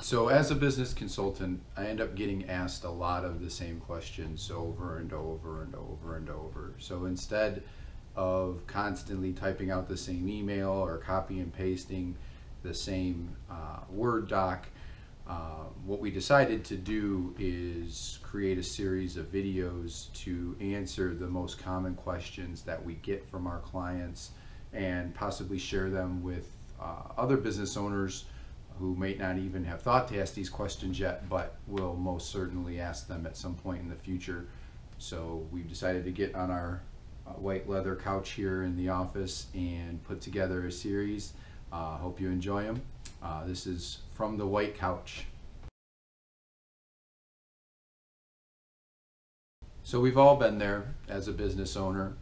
So as a business consultant, I end up getting asked a lot of the same questions over and over and over and over. So instead of constantly typing out the same email or copy and pasting the same Word doc, what we decided to do is create a series of videos to answer the most common questions that we get from our clients and possibly share them with other business owners who may not even have thought to ask these questions yet, but will most certainly ask them at some point in the future. So we've decided to get on our white leather couch here in the office and put together a series. Hope you enjoy them. This is From the White Couch. So we've all been there as a business owner.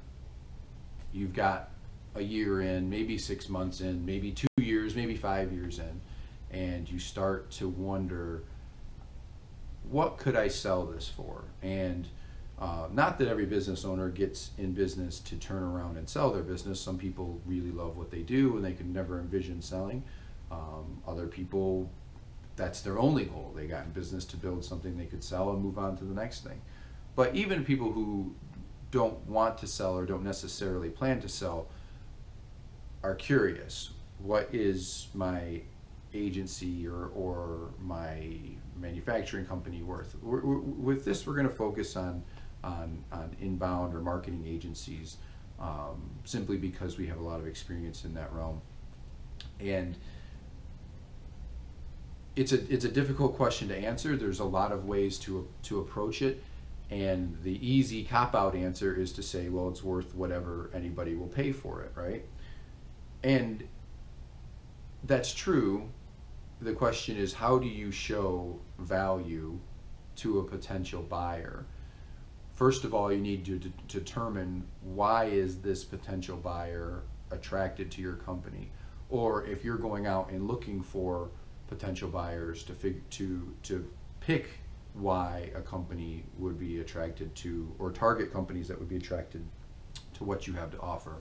You've got a year in, maybe 6 months in, maybe 2 years, maybe 5 years in, and you start to wonder, what could I sell this for? And not that every business owner gets in business to turn around and sell their business. Some people really love what they do and they can never envision selling. Other people, that's their only goal. They got in business to build something they could sell and move on to the next thing. But even people who don't want to sell or don't necessarily plan to sell are curious. What is my agency or my manufacturing company worth? With this, we're going to focus on inbound or marketing agencies, simply because we have a lot of experience in that realm. And it's a difficult question to answer. There's a lot of ways to approach it, and the easy cop-out answer is to say, well, it's worth whatever anybody will pay for it, right? And that's true. The question is, how do you show value to a potential buyer? First of all, you need to determine, why is this potential buyer attracted to your company? Or if you're going out and looking for potential buyers, to pick why a company would be attracted to, or target companies that would be attracted to what you have to offer.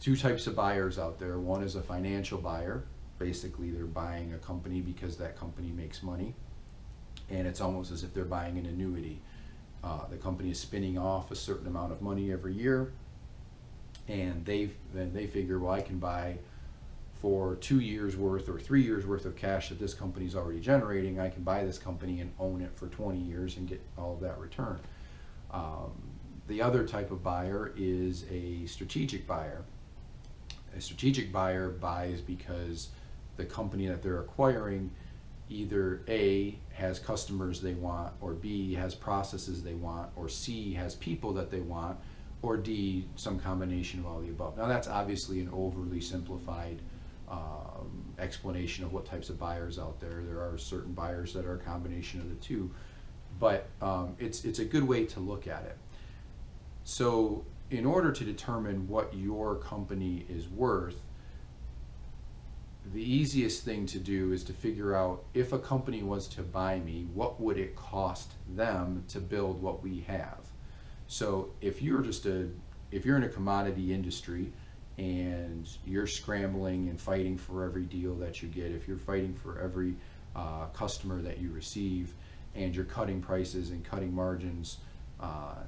Two types of buyers out there. One is a financial buyer. Basically, they're buying a company because that company makes money, and it's almost as if they're buying an annuity. The company is spinning off a certain amount of money every year, and then they figure, well, I can buy for 2 years worth or 3 years worth of cash that this company's already generating. I can buy this company and own it for 20 years and get all of that return. The other type of buyer is a strategic buyer. A strategic buyer buys because the company that they're acquiring either A, has customers they want, or B, has processes they want, or C, has people that they want, or D, some combination of all the above. Now that's obviously an overly simplified explanation of what types of buyers out there. There are certain buyers that are a combination of the two, but it's a good way to look at it. So in order to determine what your company is worth, the easiest thing to do is to figure out, if a company was to buy me, what would it cost them to build what we have? So if you're in a commodity industry and you're scrambling and fighting for every deal that you get, if you're fighting for every customer that you receive, and you're cutting prices and cutting margins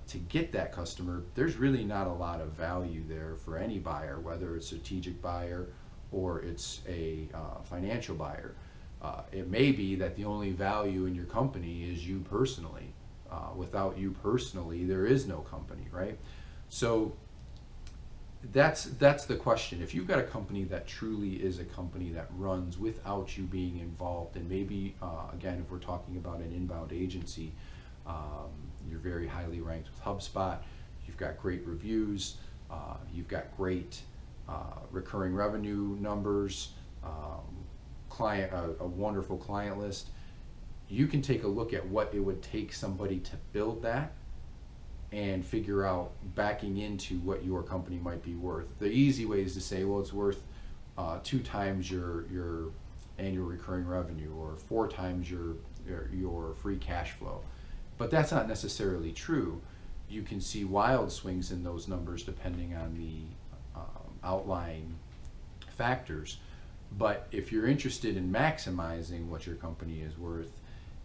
to get that customer, there's really not a lot of value there for any buyer, whether it's a strategic buyer or it's a financial buyer. It may be that the only value in your company is you personally. Without you personally, there is no company, right? So that's the question. If you've got a company that truly is a company that runs without you being involved, and maybe again, if we're talking about an inbound agency, you're very highly ranked with HubSpot, you've got great reviews, you've got great recurring revenue numbers, a wonderful client list, you can take a look at what it would take somebody to build that and figure out, backing into what your company might be worth. The easy way is to say, well, it's worth 2 times your annual recurring revenue, or 4 times your free cash flow. But that's not necessarily true. You can see wild swings in those numbers depending on the outlying factors. But if you're interested in maximizing what your company is worth,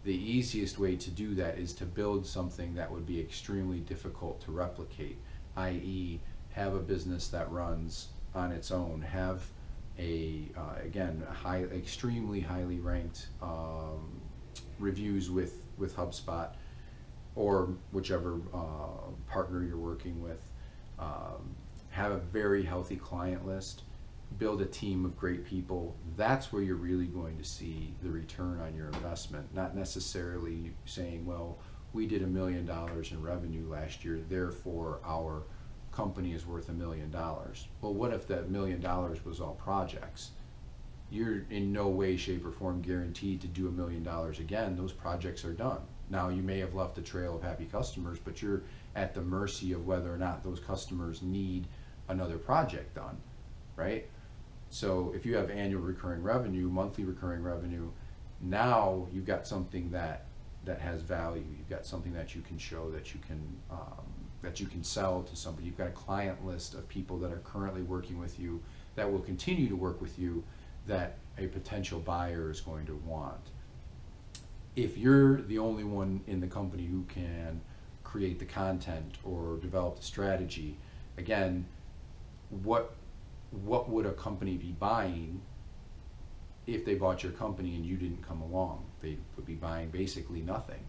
the easiest way to do that is to build something that would be extremely difficult to replicate, i.e., have a business that runs on its own, have again, extremely highly ranked reviews with HubSpot or whichever partner you're working with, have a very healthy client list, build a team of great people. That's where you're really going to see the return on your investment, not necessarily saying, well, we did $1 million in revenue last year, therefore our company is worth $1 million. Well, what if that $1 million was all projects? You're in no way, shape, or form guaranteed to do $1 million again. Those projects are done. Now, you may have left a trail of happy customers, but you're at the mercy of whether or not those customers need another project done, right? So if you have annual recurring revenue, monthly recurring revenue, now you've got something that has value. You've got something that you can show, that you can sell to somebody. You've got a client list of people that are currently working with you, that will continue to work with you, that a potential buyer is going to want. If you're the only one in the company who can create the content or develop the strategy, again, what would a company be buying if they bought your company and you didn't come along? They would be buying basically nothing.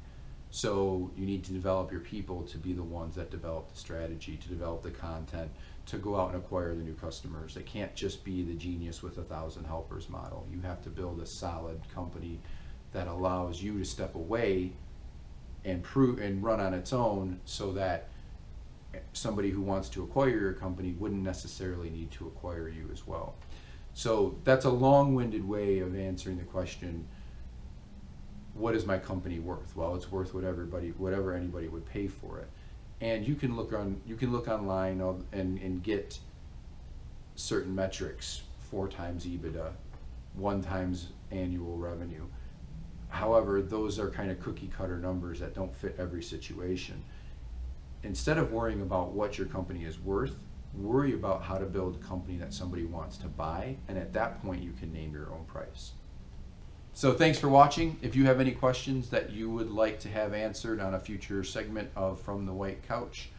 So you need to develop your people to be the ones that develop the strategy, to develop the content, to go out and acquire the new customers. It can't just be the genius with 1,000 helpers model. You have to build a solid company that allows you to step away and prove and run on its own, so that somebody who wants to acquire your company wouldn't necessarily need to acquire you as well. So that's a long-winded way of answering the question, what is my company worth? Well, it's worth whatever anybody would pay for it. And you can look online and get certain metrics, 4 times EBITDA, 1 times annual revenue. However, those are kind of cookie cutter numbers that don't fit every situation. Instead of worrying about what your company is worth, worry about how to build a company that somebody wants to buy, and at that point you can name your own price. So thanks for watching. If you have any questions that you would like to have answered on a future segment of From the White Couch,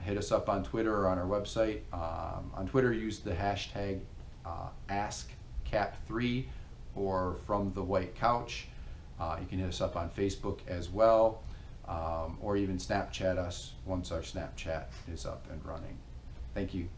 hit us up on Twitter or on our website. On Twitter, use the hashtag AskCap3 or From the White Couch. You can hit us up on Facebook as well, or even Snapchat us once our Snapchat is up and running. Thank you.